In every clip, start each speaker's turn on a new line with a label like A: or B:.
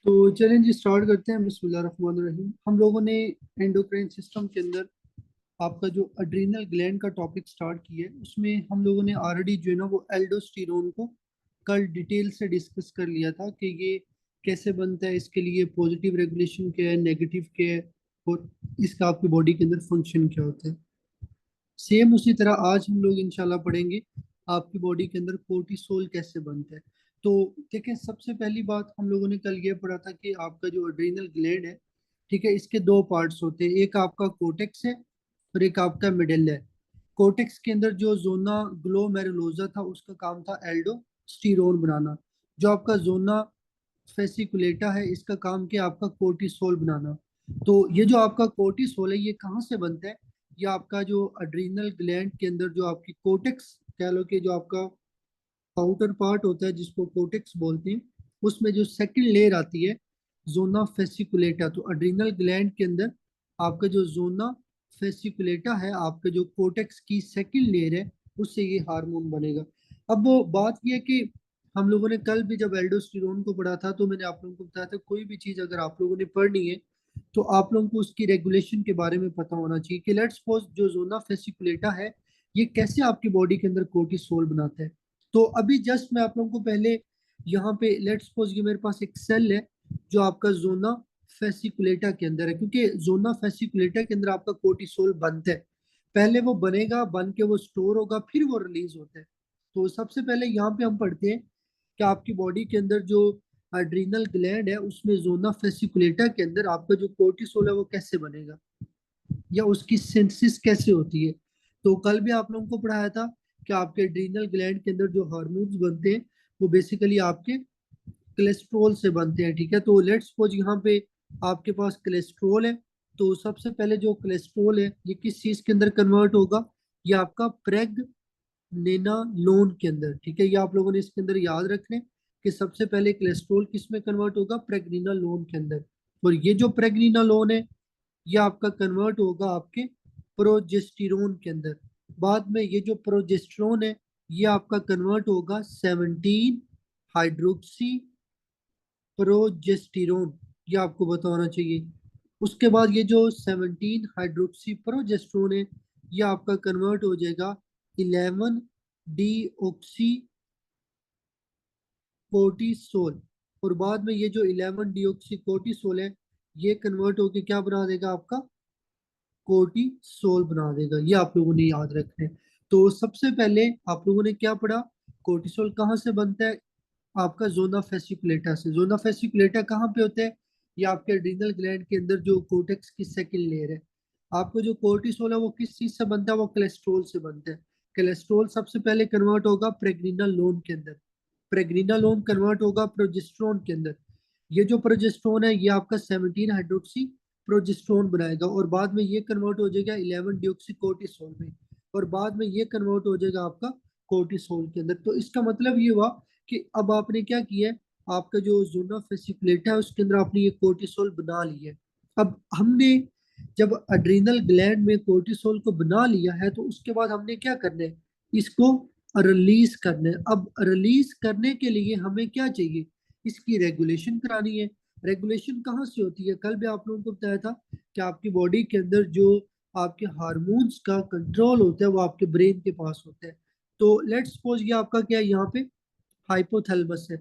A: तो चलें जी स्टार्ट करते हैं। बिस्मिल्लाहिर्रहमानिर्रहीम। हम लोगों ने एंडोक्राइन सिस्टम के अंदर आपका जो अड्रीनल ग्लैंड का टॉपिक स्टार्ट किया है, उसमें हम लोगों ने ऑलरेडी जो है ना वो एल्डोस्टेरोन को कल डिटेल से डिस्कस कर लिया था कि ये कैसे बनता है, इसके लिए पॉजिटिव रेगुलेशन क्या है, नेगेटिव क्या है, और इसका आपकी बॉडी के अंदर फंक्शन क्या होता है। सेम उसी तरह आज हम लोग इंशाल्लाह पढ़ेंगे आपकी बॉडी के अंदर कोर्टिसोल कैसे बनता है। तो देखें, सबसे पहली बात हम लोगों ने कल ये पढ़ा था कि आपका जो एड्रीनल ग्लैंड है, ठीक है, इसके दो पार्ट्स होते हैं। एक आपका कोर्टेक्स है और एक आपका मिडल है। कोर्टेक्स के अंदर जो जोना ग्लोमेरुलोसा था, उसका काम था एल्डोस्टेरोन बनाना। जो आपका जोना फेसिकुलेटा है, इसका काम क्या, आपका कोर्टिसोल बनाना। तो ये जो आपका कोर्टिसोल है, ये कहाँ से बनता है? ये आपका जो अड्रीनल ग्लैंड के अंदर जो आपकी कोर्टेक्स कह लो कि जो आपका आउटर पार्ट होता है जिसको कोर्टेक्स बोलते हैं, उसमें जो सेकंड लेयर आती है जोना फेसिकुलेटा। तो अड्रीनल ग्लैंड के अंदर आपका जो जोना फेसिकुलेटा है, आपका जो कोर्टेक्स की सेकंड लेयर है, उससे ये हार्मोन बनेगा। अब वो बात ये है कि हम लोगों ने कल भी जब एल्डोस्टेरोन को पढ़ा था, तो मैंने आप लोगों को बताया था कोई भी चीज अगर आप लोगों ने पढ़नी है तो आप लोगों को उसकी रेगुलेशन के बारे में पता होना चाहिए कि लेट्स सपोज जो जोना फेसिकुलेटा है, ये कैसे आपकी बॉडी के अंदर कोर्टिसोल बनाता है। तो अभी जस्ट मैं आप लोगों को पहले यहाँ पे लेट्स सपोज ये मेरे पास एक सेल है जो आपका जोना फेसिकुलेटा के अंदर है, क्योंकि जोना फेसिकुलेटा के अंदर आपका कोर्टिसोल बनता है। पहले वो बनेगा, बन के वो स्टोर होगा, फिर वो रिलीज होता है। तो सबसे पहले यहाँ पे हम पढ़ते हैं कि आपकी बॉडी के अंदर जो एड्रीनल ग्लैंड है, उसमें जोना फेसिकुलेटा के अंदर आपका जो कोर्टिसोल है वो कैसे बनेगा या उसकी सिंथेसिस कैसे होती है। तो कल भी आप लोगों को पढ़ाया था कि आपके एड्रीनल ग्लैंड के अंदर जो हार्मोन्स बनते हैं वो बेसिकली आपके कोलेस्ट्रॉल से बनते हैं। ठीक है, तो लेट्स सपोज यहाँ पे आपके पास कोलेस्ट्रॉल है। तो सबसे पहले जो कोलेस्ट्रॉल है ये किस चीज के अंदर कन्वर्ट होगा? ये आपका प्रेगनेनालोन के अंदर। ठीक है, ये आप लोगों ने इसके अंदर याद रखने कि सबसे पहले कोलेस्ट्रॉल किस में कन्वर्ट होगा? प्रेगनेनालोन के अंदर। और ये जो प्रेगनेनालोन है, ये आपका कन्वर्ट होगा आपके प्रोजेस्टेरोन के अंदर। बाद में ये जो प्रोजेस्टेरोन है, ये आपका कन्वर्ट होगा 17 हाइड्रोक्सी प्रोजेस्टेरोन। ये आपको बताना चाहिए। उसके बाद ये जो 17 हाइड्रोक्सी प्रोजेस्टेरोन है, ये आपका कन्वर्ट हो जाएगा 11 डी ऑक्सी कोर्टिसोल। और बाद में ये जो 11 डी ऑक्सी कोर्टिसोल है, ये कन्वर्ट होके क्या बना देगा? आपका कोर्टिसोल बना देगा। ये आप लोगों ने याद रखना है। तो सबसे पहले आप लोगों ने क्या पढ़ा? कोर्टिसोल कहाँ से बनता है? आपका जोना फेसिकुलेटा से। जोना फेसिकुलेटा कहाँ पे होता है? ये आपके एड्रीनल ग्लैंड के अंदर जो कोर्टेक्स की सेकंड लेयर है। आपको जो कोर्टिसोल है वो किस चीज से बनता है? वो कोलेस्ट्रॉल से बनता है। कोलेस्ट्रॉल सबसे पहले कन्वर्ट होगा प्रेग्निनालोन के अंदर। प्रेग्निनालोन कन्वर्ट होगा प्रोजेस्टेरोन के अंदर। ये जो प्रोजेस्टेरोन है, ये आपका 17 हाइड्रोक्सी प्रोजेस्टेरोन बनाएगा। और बाद में ये कन्वर्ट हो जाएगा 11 डिऑक्सी कोर्टिसोल में। और बाद में ये कन्वर्ट हो जाएगा आपका कोर्टिसोल के अंदर। तो इसका मतलब ये हुआ कि अब आपने क्या किया है, आपका जो जोना फेसिकुलेटा है उसके अंदर आपने ये कोर्टिसोल बना लिया है। अब हमने जब अड्रीनल ग्लैंड में कोर्टिसोल को बना लिया है, तो उसके बाद हमने क्या करना है? इसको रिलीज करना है। अब रिलीज करने के लिए हमें क्या चाहिए? इसकी रेगुलेशन करानी है। रेगुलेशन कहाँ से होती है? कल भी आप लोगों को बताया था कि आपकी बॉडी के अंदर जो आपके हार्मोन्स का कंट्रोल होता है वो आपके ब्रेन के पास होता है। तो लेट्स सपोज ये आपका क्या है, यहाँ पे हाइपोथैलेमस है।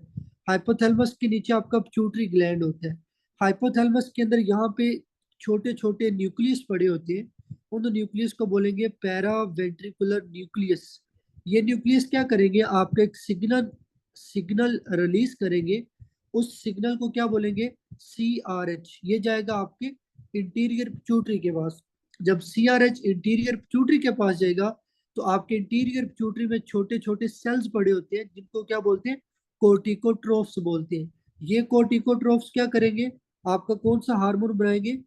A: हाइपोथैलेमस के नीचे आपका पिट्यूटरी ग्लैंड होता है। हाइपोथैलेमस के अंदर यहाँ पे छोटे छोटे न्यूक्लियस पड़े होते हैं। उन न्यूक्लियस को बोलेंगे पैरा वेंट्रिकुलर न्यूक्लियस। ये न्यूक्लियस क्या करेंगे? आपका एक सिग्नल सिग्नल रिलीज करेंगे। उस सिग्नल को क्या बोलेंगे? CRH। ये जाएगा आपके इंटीरियर पिट्यूटरी के पास। जब CRH इंटीरियर पिट्यूटरी के पास जाएगा, तो आपके इंटीरियर पिट्यूटरी में छोटे छोटे सेल्स पड़े होते हैं जिनको क्या बोलते हैं? कोर्टिकोट्रोफ्स बोलते हैं। ये कोर्टिकोट्रोफ्स क्या करेंगे? आपका कौन सा हार्मोन बनाएंगे?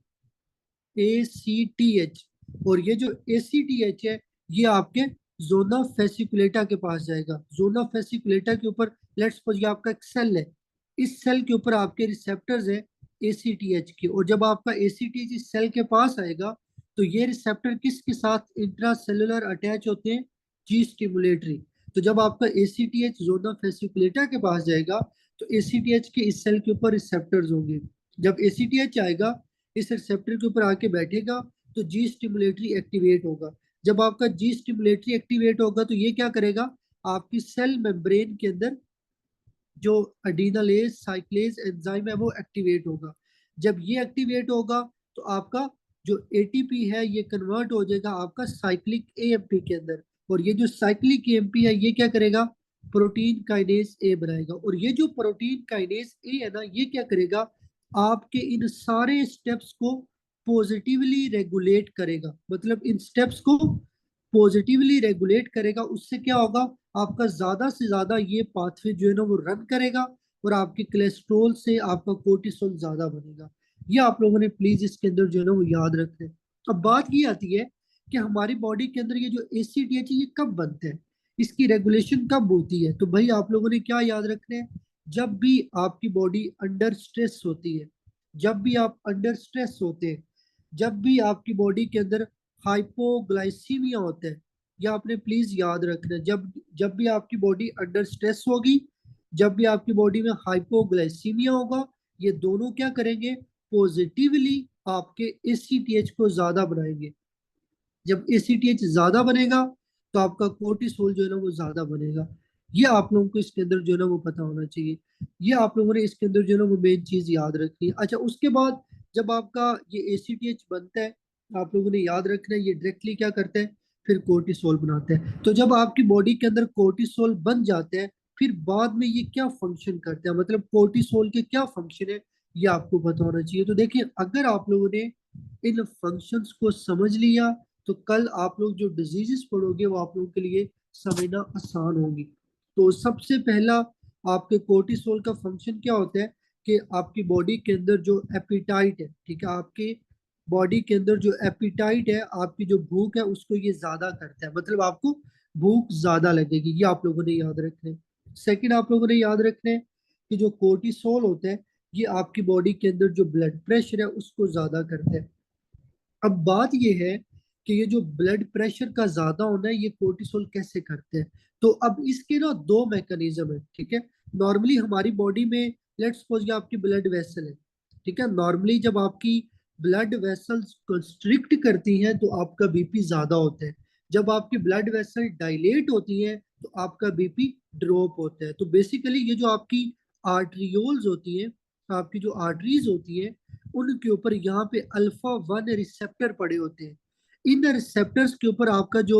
A: ACTH। और ये जो ACTH है, ये आपके जोना फेसिकुलेटा के पास जाएगा। जोना फेसिकुलेटा के ऊपर लेट्स सपोज ये आपका एक सेल है। इस सेल के ऊपर आपके रिसेप्टर्स है ACTH के। और जब आपका ACTH इस सेल के पास आएगा, तो ये रिसेप्टर किसके साथ इंट्रा सेलुलर अटैच होते हैं? जी स्टिमुलेटरी। तो जब आपका ACTH जोना फेसिकुलेटा के पास जाएगा, तो एसीटीएच के इस सेल के ऊपर रिसेप्टर्स होंगे। जब एसीटीएच आएगा, इस रिसेप्टर के ऊपर आके बैठेगा, तो जी स्टिमुलेटरी एक्टिवेट होगा। जब आपका जी स्टिमुलेटरी एक्टिवेट होगा तो ये क्या करेगा, आपकी सेल मेम्ब्रेन के अंदर जो अडीनलेज साइक्लेज एंजाइम है वो एक्टिवेट होगा। जब ये एक्टिवेट होगा तो आपका जो एटीपी है ये कन्वर्ट हो जाएगा आपका साइक्लिक एएमपी के अंदर। और ये जो साइक्लिक एएमपी है ये क्या करेगा, प्रोटीन काइनेज ए बनाएगा। और ये जो प्रोटीन काइनेज ए है ना, ये क्या करेगा, आपके इन सारे स्टेप्स को पॉजिटिवली रेगुलेट करेगा। मतलब इन स्टेप्स को पॉजिटिवली रेगुलेट करेगा। उससे क्या होगा, आपका ज्यादा से ज्यादा ये पाथवे जो है ना वो रन करेगा, और आपके कोलेस्ट्रॉल से आपका कोर्टिसोल ज्यादा बनेगा। ये आप लोगों ने प्लीज इसके अंदर जो है ना वो याद रखना है। अब बात ये आती है कि हमारी बॉडी के अंदर ये जो एसीडीएच है ये कब बनते हैं, इसकी रेगुलेशन कब होती है। तो भाई आप लोगों ने क्या याद रखना है, जब भी आपकी बॉडी अंडर स्ट्रेस होती है, जब भी आप अंडर स्ट्रेस होते हैं, जब भी आपकी बॉडी के अंदर हाइपोग्लाइसीमिया होता है, या आपने प्लीज याद रखना है, जब जब भी आपकी बॉडी अंडर स्ट्रेस होगी, जब भी आपकी बॉडी में हाइपोग्लाइसीमिया होगा, ये दोनों क्या करेंगे, पॉजिटिवली आपके एसीटीएच को ज्यादा बनाएंगे। जब एसीटीएच ज्यादा बनेगा तो आपका कोर्टिसोल जो है ना वो ज्यादा बनेगा। ये आप लोगों को इसके अंदर जो है ना वो पता होना चाहिए। ये आप लोगों ने इसके अंदर जो है ना वो मेन चीज याद रखनी है। अच्छा, उसके बाद जब आपका ये एसीटीएच बनता है, आप लोगों ने याद रखना है ये डायरेक्टली क्या करता है, फिर कोर्टिसोल बनाते हैं। तो जब आपकी बॉडी के अंदर कोर्टिसोल बन जाते हैं, फिर बाद में ये क्या फंक्शन करते हैं, मतलब कोर्टिसोल के क्या फंक्शन है, ये आपको पता होना चाहिए। तो देखिए, अगर आप लोगों ने इन फंक्शंस को समझ लिया तो कल आप लोग जो डिजीजेस पढ़ोगे वो आप लोगों के लिए समझना आसान होगी। तो सबसे पहला आपके कोर्टिसोल का फंक्शन क्या होता है, कि आपकी बॉडी के अंदर जो एपिटाइट है, ठीक है, आपके बॉडी के अंदर जो एपिटाइट है, आपकी जो भूख है उसको ये ज्यादा करता है। मतलब आपको भूख ज्यादा लगेगी, ये आप लोगों ने याद रखना है। सेकंड आप लोगों ने याद रखना है कि जो कोर्टिसोल होता है ये आपकी बॉडी के अंदर जो ब्लड प्रेशर है उसको ज्यादा करता है। अब बात यह है कि ये जो ब्लड प्रेशर का ज्यादा होना है ये कोर्टिसोल कैसे करते हैं। तो अब इसके ना दो मैकेनिज्म है, ठीक है। नॉर्मली हमारी बॉडी में, लेट्स सपोज ये आपकी ब्लड वेसल है, ठीक है। नॉर्मली जब आपकी ब्लड वेसल्स कंस्ट्रिक्ट करती हैं तो आपका बीपी ज्यादा होता है। जब आपकी ब्लड वेसल डायलेट होती है तो आपका बीपी ड्रॉप होता है। तो बेसिकली ये जो आपकी आर्टरियोल्स होती है, आपकी जो आर्टरीज होती है, उनके ऊपर यहाँ पे अल्फा वन रिसेप्टर पड़े होते हैं। इन रिसेप्टर्स के ऊपर आपका जो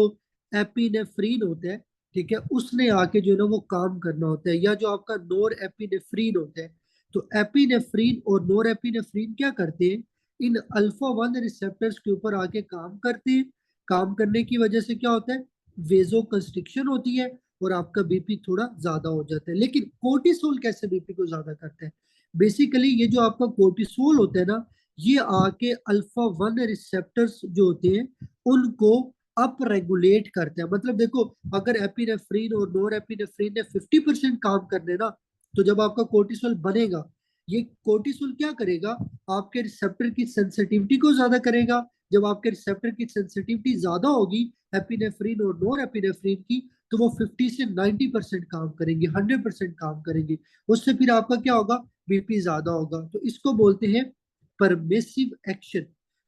A: एपिनेफ्रीन होता है, ठीक है, उसने आके जो है ना वो काम करना होता है, या जो आपका नोर एपिनेफ्रीन होता है। तो एपिनेफ्रीन और नोर एपिनेफ्रीन क्या करते हैं, इन अल्फा वन रिसेप्टर्स के ऊपर आके काम करते हैं। काम करने की वजह से क्या होता है, वेजो कंस्ट्रिक्शन होती है और आपका बीपी थोड़ा ज्यादा हो जाता है। लेकिन कोर्टिसोल कैसे बीपी को ज्यादा करता है, बेसिकली ये जो आपका कोर्टिसोल होता है ना, ये आके अल्फा वन रिसेप्टर्स जो होते हैं उनको अप रेगुलेट करते हैं। मतलब देखो, अगर एपिनेफ्रीन और नोर एपिनेफ्रीन ने 50% काम करने ना, तो जब आपका कोर्टिसोल बनेगा, ये कोर्टिसोल क्या करेगा, आपके रिसेप्टर की सेंसिटिविटी को ज्यादा करेगा। जब आपके रिसेप्टर की सेंसिटिविटी ज्यादा होगी एपिनेफ्रीन और नोर एपिनेफ्रीन की, तो वो 50 से 90% काम करेंगे, 100% काम करेंगे। उससे फिर आपका क्या होगा, बीपी ज्यादा होगा। तो इसको बोलते हैं परमिसिव एक्शन।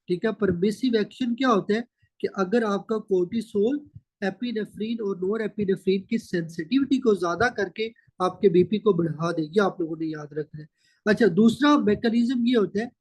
A: ठीक है, परमिसिव एक्शन क्या होता है, कि अगर आपका कोर्टिसोल एपिनेफ्रीन और नोर एपिनेफ्रीन की सेंसिटिविटी को ज्यादा करके आपके बीपी को बढ़ा दे, ये आप लोगों ने याद रखना है। अच्छा, दूसरा मैकेनिज्म ये होता है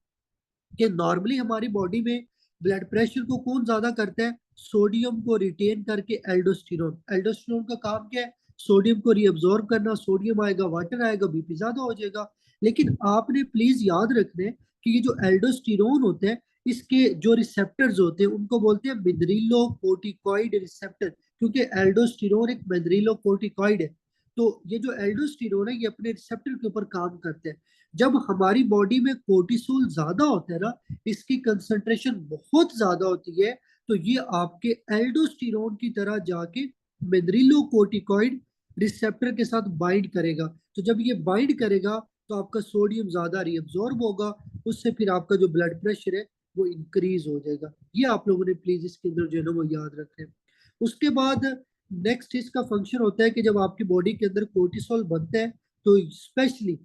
A: कि नॉर्मली हमारी बॉडी में ब्लड प्रेशर को कौन ज्यादा करता है, सोडियम को रिटेन करके एल्डोस्टेरोन। एल्डोस्टेरोन का काम क्या है, सोडियम को रीअब्सॉर्ब करना। सोडियम आएगा, वाटर आएगा, बीपी ज्यादा हो जाएगा। लेकिन आपने प्लीज याद रखना है कि ये जो एल्डोस्टेरोन होते हैं, इसके जो रिसेप्टर्स होते हैं उनको बोलते हैं मिनरलो कोर्टिकॉइड रिसेप्टर, क्योंकि एल्डोस्टेरोन एक मिनरलो कोर्टिकॉइड है। तो ये जो एल्डोस्टेरोन है ये अपने रिसेप्टर के ऊपर काम करते हैं। जब हमारी बॉडी में कोर्टिसोल ज्यादा होता है ना, इसकी कंसंट्रेशन बहुत ज्यादा होती है, तो ये आपके एल्डोस्टेरोन की तरह जाके मिनरलोकोर्टिकॉइड रिसेप्टर के साथ बाइंड करेगा। तो जब ये बाइंड करेगा तो आपका सोडियम ज्यादा रिअब्सॉर्ब होगा, उससे फिर आपका जो ब्लड प्रेशर है वो इंक्रीज हो जाएगा। ये आप लोगों ने प्लीज इसके अंदर जो है ना वो याद रखें। उसके बाद नेक्स्ट इसका फंक्शन होता है कि जब आपकी बॉडी के अंदर कोर्टिसोल बनता है तो स्पेशली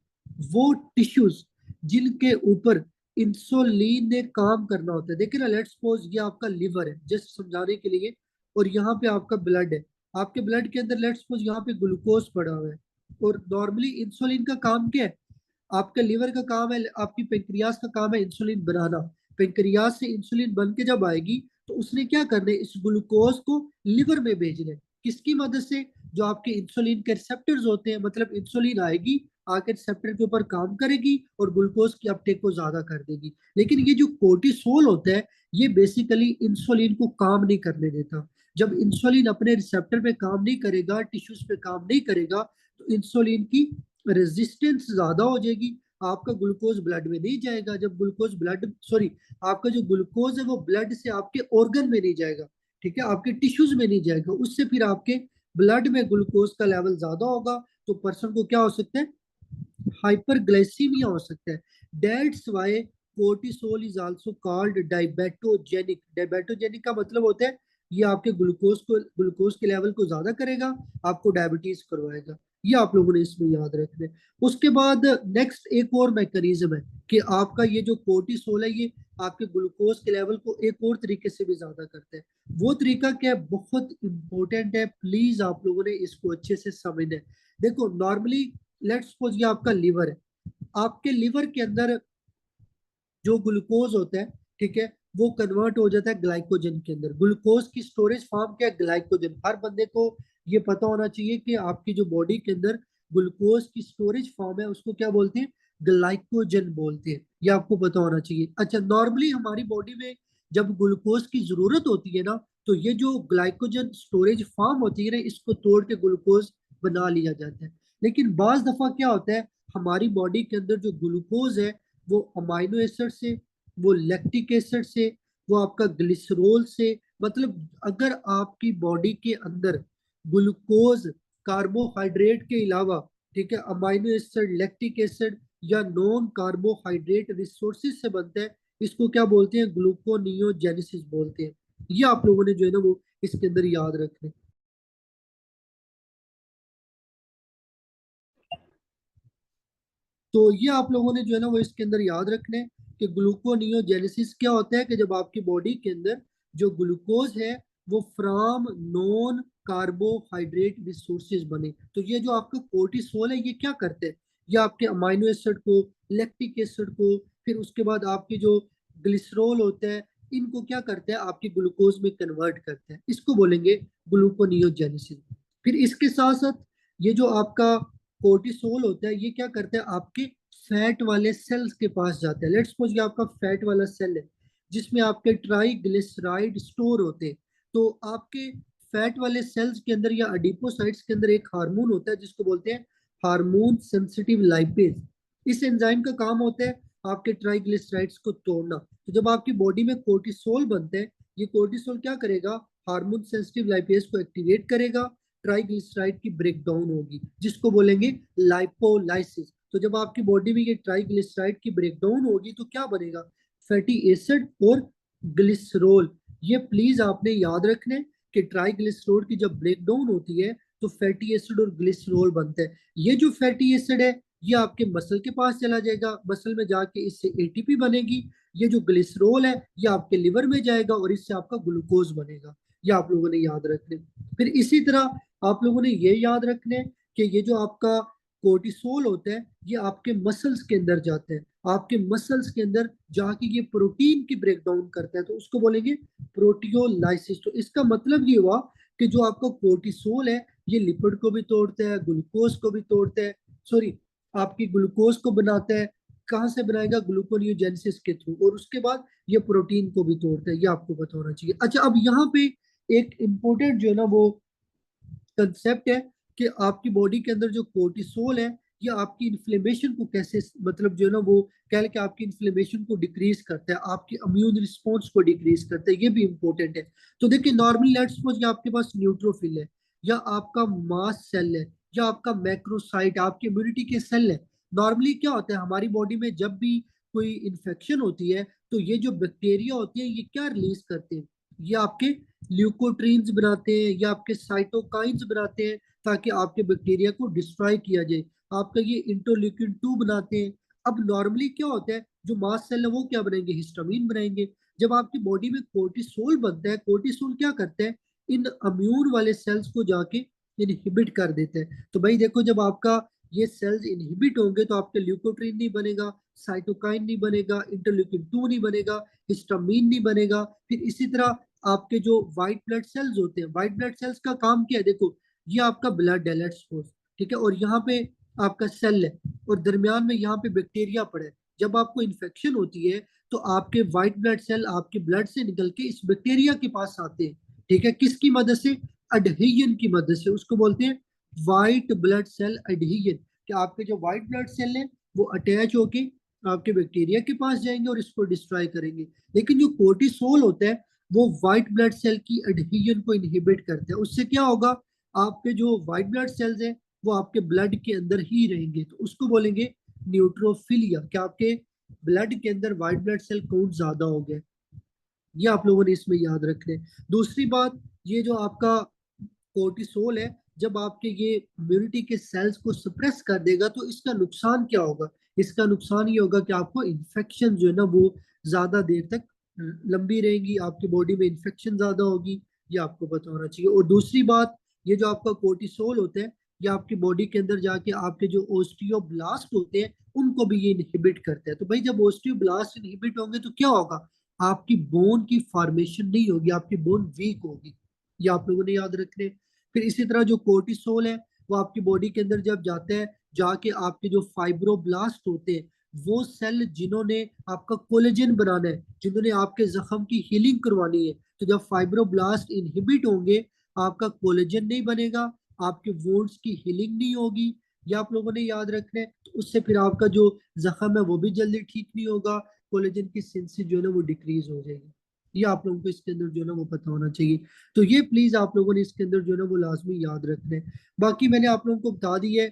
A: वो टिश्यूज जिनके ऊपर इंसुलिन ने काम करना होता है। देखिए ना, लेट्स सपोज ये आपका लिवर है, जस्ट समझाने के लिए, और यहाँ पे आपका ब्लड है। आपके ब्लड के अंदर लेट्स सपोज यहाँ पे ग्लूकोज पड़ा हुआ है, और नॉर्मली इंसुलिन का काम क्या है? आपका लिवर का काम है, आपकी पेंक्रियास का काम है इंसुलिन बनाना। पेंक्रियास से इंसुलिन बन के जब आएगी तो उसने क्या करना है, इस ग्लूकोज को लिवर में भेजना है। किसकी मदद से? जो आपके इंसुलिन के रिसेप्टर्स होते हैं, मतलब इंसुलिन आएगी, आके रिसेप्टर के ऊपर काम करेगी और ग्लूकोज की अपटेक को ज्यादा कर देगी। लेकिन ये जो कोर्टिसोल होता है, ये बेसिकली इंसुलिन को काम नहीं करने देता। जब इंसुलिन अपने रिसेप्टर पे काम नहीं करेगा, टिश्यूज पे काम नहीं करेगा, तो इंसुलिन की रेजिस्टेंस ज्यादा हो जाएगी। आपका ग्लूकोज ब्लड में नहीं जाएगा। जब ग्लूकोज ब्लड सॉरी आपका जो ग्लूकोज है वो ब्लड से आपके ऑर्गन में नहीं जाएगा, ठीक है, आपके टिश्यूज में नहीं जाएगा। उससे फिर आपके ब्लड में ग्लूकोज का लेवल ज्यादा होगा, तो पर्सन को क्या हो सकता है? हाइपरग्लाइसीमिया हो सकता है। That's why cortisol is also called diabetogenic. Diabetogenic का मतलब होता है ये आपके ग्लूकोज के लेवल को ज्यादा करेगा, आपको डायबिटीज करवाएगा। ये आप लोगों ने इसमें याद रखना है। उसके बाद नेक्स्ट एक और मैकेनिज्म है कि आपका ये जो कोर्टिसोल है, ये आपके ग्लूकोज के लेवल को एक और तरीके से भी ज्यादा करता है। वो तरीका क्या है? बहुत इंपॉर्टेंट है, प्लीज आप लोगों ने इसको अच्छे से समझना है। देखो नॉर्मली लेट्स सपोज ये आपका लिवर है। आपके लिवर के अंदर जो ग्लूकोज होता है, ठीक है, वो कन्वर्ट हो जाता है ग्लाइकोजन के अंदर। ग्लूकोज की स्टोरेज फॉर्म क्या है? ग्लाइकोजन। हर बंदे को ये पता होना चाहिए कि आपकी जो बॉडी के अंदर ग्लूकोज की स्टोरेज फॉर्म है उसको क्या बोलते हैं? ग्लाइकोजन बोलते हैं। ये आपको पता होना चाहिए। अच्छा, नॉर्मली हमारी बॉडी में जब ग्लूकोज की जरूरत होती है ना, तो ये जो ग्लाइकोजन स्टोरेज फॉर्म होती है ना, इसको तोड़ के ग्लूकोज बना लिया जाता है। लेकिन बाज दफा क्या होता है, हमारी बॉडी के अंदर जो ग्लूकोज है वो अमाइनो एसिड से, वो लैक्टिक एसिड से, वो आपका ग्लिसरॉल से, मतलब अगर आपकी बॉडी के अंदर ग्लूकोज कार्बोहाइड्रेट के अलावा, ठीक है, अमाइनो एसिड, लैक्टिक एसिड या नॉन कार्बोहाइड्रेट रिसोर्सेज से बनता है, इसको क्या बोलते हैं? ग्लूकोनियोजेनेसिस बोलते हैं। ये आप लोगों ने जो है ना वो इसके अंदर याद रखना है। तो ये आप लोगों ने जो है ना वो इसके अंदर याद रखने कि ग्लूकोनियोजेनेसिस क्या होता है, कि जब आपकी बॉडी के अंदर जो ग्लूकोज है वो फ्रॉम नॉन कार्बोहाइड्रेट रिसोर्सेज बने। तो ये जो आपका कोर्टिसोल है ये क्या करते हैं? ये आपके अमाइनो एसिड को, लैक्टिक एसिड को, फिर उसके बाद आपके जो ग्लिसरॉल होता है, इनको क्या करते हैं? आपके ग्लूकोज में कन्वर्ट करते हैं। इसको बोलेंगे ग्लूकोनियोजेनेसिस। फिर इसके साथ साथ ये जो आपका कोर्टिसोल होता है, ये क्या करता है? आपके फैट वाले सेल्स के पास जाता है। लेट्स सपोज ये आपका फैट वाला सेल है जिसमें आपके ट्राइग्लिसराइड स्टोर होते हैं। तो आपके फैट वाले सेल्स के अंदर या अडिपोसाइट्स के अंदर एक हार्मोन होता है जिसको बोलते हैं हार्मोन सेंसिटिव लाइपेज। इस एंजाइम का काम होता है आपके ट्राइग्लिसराइड्स को तोड़ना। तो जब आपकी बॉडी में कोर्टिसोल बनता है, ये कोर्टिसोल क्या करेगा? हार्मोन सेंसिटिव लाइपेज को एक्टिवेट करेगा, ट्राइग्लिसराइड की ब्रेकडाउन होगी जिसको बोलेंगे लाइपोलाइसिस। तो जब आपकी बॉडी में ये ट्राइग्लिसराइड की ब्रेकडाउन होगी तो क्या बनेगा? फैटी एसिड और ग्लिसरॉल। ये प्लीज आपने याद रखने कि ट्राइग्लिसरॉल की जब ब्रेकडाउन होती है तो फैटी एसिड और ग्लिसरॉल बनता है। ये जो फैटी एसिड है ये आपके मसल के पास चला जाएगा, मसल में जाके इससे एटीपी बनेगी। ये जो ग्लिसरॉल है ये आपके लिवर में जाएगा और इससे आपका ग्लूकोज बनेगा। ये आप लोगों ने याद रखने। फिर इसी तरह आप लोगों ने ये याद रखने कि ये जो आपका कोर्टिसोल होता है ये आपके मसल्स के अंदर जाते हैं। आपके मसल्स के अंदर जाके ये प्रोटीन की ब्रेकडाउन करता है, तो उसको बोलेंगे प्रोटियोलाइसिस। तो इसका मतलब ये हुआ कि जो आपका कोर्टिसोल है ये लिपिड को भी तोड़ता है, ग्लूकोज को भी तोड़ता है, सॉरी आपकी ग्लूकोज को बनाता है। कहाँ से बनाएगा? ग्लूकोनियोजेनेसिस के थ्रू। और उसके बाद ये प्रोटीन को भी तोड़ता है। ये आपको पता होना चाहिए। अच्छा, अब यहाँ पे एक इम्पोर्टेंट जो है ना वो कंसेप्ट है कि आपकी बॉडी के अंदर जो कोर्टिसोल है ये आपकी इन्फ्लेमेशन को कैसे, मतलब जो है ना वो कह लें कि आपकी इन्फ्लेमेशन को डिक्रीज करता है, आपकी इम्यून रिस्पॉन्स को डिक्रीज करता है। ये भी इंपॉर्टेंट है। तो देखिए नॉर्मली लेट्स सपोज ये आपके पास न्यूट्रोफिल है, या आपका मास सेल है, या आपका मैक्रोसाइट आपकी इम्यूनिटी के सेल है। नॉर्मली क्या होता है हमारी बॉडी में जब भी कोई इन्फेक्शन होती है तो ये जो बैक्टीरिया होती है ये क्या रिलीज करते हैं? ये आपके ल्यूकोट्रीन्स बनाते हैं या आपके साइटोकाइंस बनाते हैं ताकि आपके बैक्टीरिया को डिस्ट्रॉय किया जाए, आपका ये इंटरल्यूकिन 2 बनाते हैं। अब नॉर्मली क्या होता है, जो मास्ट सेल है वो क्या बनाएंगे, हिस्टामिन बनाएंगे। जब आपकी बॉडी में कोर्टिसोल बनता है, कोर्टिसोल क्या करता है, इन अम्यून वाले सेल्स को जाके इनहिबिट कर देते हैं। तो भाई देखो, जब आपका ये सेल्स इनहिबिट होंगे तो आपके ल्यूकोट्रीन नहीं बनेगा, साइटोकाइन नहीं बनेगा, इंटरल्यूकिन 2 नहीं बनेगा, हिस्टामिन नहीं बनेगा। फिर इसी तरह आपके जो व्हाइट ब्लड सेल्स होते हैं, व्हाइट ब्लड सेल्स का काम क्या है, देखो ये आपका ब्लड है, लेट्स सपोज, ठीक है, और यहाँ पे आपका सेल है, और दरमियान में यहाँ पे बैक्टीरिया पड़ा है। जब आपको इन्फेक्शन होती है तो आपके व्हाइट ब्लड सेल आपके ब्लड से निकल के इस बैक्टीरिया के पास आते हैं, ठीक है, किसकी मदद से, अडहेजन की मदद से, उसको बोलते हैं व्हाइट ब्लड सेल एडहेजन। कि आपके जो व्हाइट ब्लड सेल है वो अटैच होके आपके बैक्टीरिया के पास जाएंगे और इसको डिस्ट्रॉय करेंगे। लेकिन जो कोर्टिसोल होता है वो व्हाइट ब्लड सेल की एडहेजन को इनहिबिट करता है। उससे क्या होगा, आपके जो व्हाइट ब्लड सेल्स हैं वो आपके ब्लड के अंदर ही रहेंगे, तो उसको बोलेंगे न्यूट्रोफिलिया। क्या आपके ब्लड के अंदर व्हाइट ब्लड सेल काउंट ज्यादा हो गया, ये आप लोगों ने इसमें याद रखना है। दूसरी बात, ये जो आपका कोर्टिसोल है, जब आपके ये इम्यूनिटी के सेल्स को सप्रेस कर देगा तो इसका नुकसान क्या होगा, इसका नुकसान ये होगा कि आपको इन्फेक्शन जो है ना वो ज्यादा देर तक लंबी रहेगी, आपकी बॉडी में इन्फेक्शन ज्यादा होगी, ये आपको पता होना चाहिए। और दूसरी बात, ये जो आपका कोर्टिसोल होता है ये आपकी बॉडी के अंदर जाके आपके जो ओस्टियोब्लास्ट होते हैं उनको भी ये इनहिबिट करता है। तो भाई जब ओस्टियोब्लास्ट इनहिबिट होंगे तो क्या होगा, आपकी बोन की फॉर्मेशन नहीं होगी, आपकी बोन वीक होगी, ये आप लोगों ने याद रखने। फिर इसी तरह जो कोर्टिसोल है वो आपकी बॉडी के अंदर जब जाता है, जाके आपके जो फाइब्रोब्लास्ट होते हैं, वो सेल जिन्होंने आपका कोलेजन बनाना है, जिन्होंने आपके जख्म की हीलिंग करवानी है, तो जब फाइब्रोब्लास्ट इनहिबिट होंगे आपका कोलेजन नहीं बनेगा, आपके वोन्स की हीलिंग नहीं होगी, ये आप लोगों ने याद रखना है। तो उससे फिर आपका जो जख्म है वो भी जल्दी ठीक नहीं होगा, कोलेजन की सिंथेसिस जो है ना वो डिक्रीज हो जाएगी। ये आप लोगों को इसके अंदर जो है ना वो पता होना चाहिए। तो ये प्लीज आप लोगों ने इसके अंदर जो है ना वो लाजमी याद रखना है। बाकी मैंने आप लोगों को बता दी है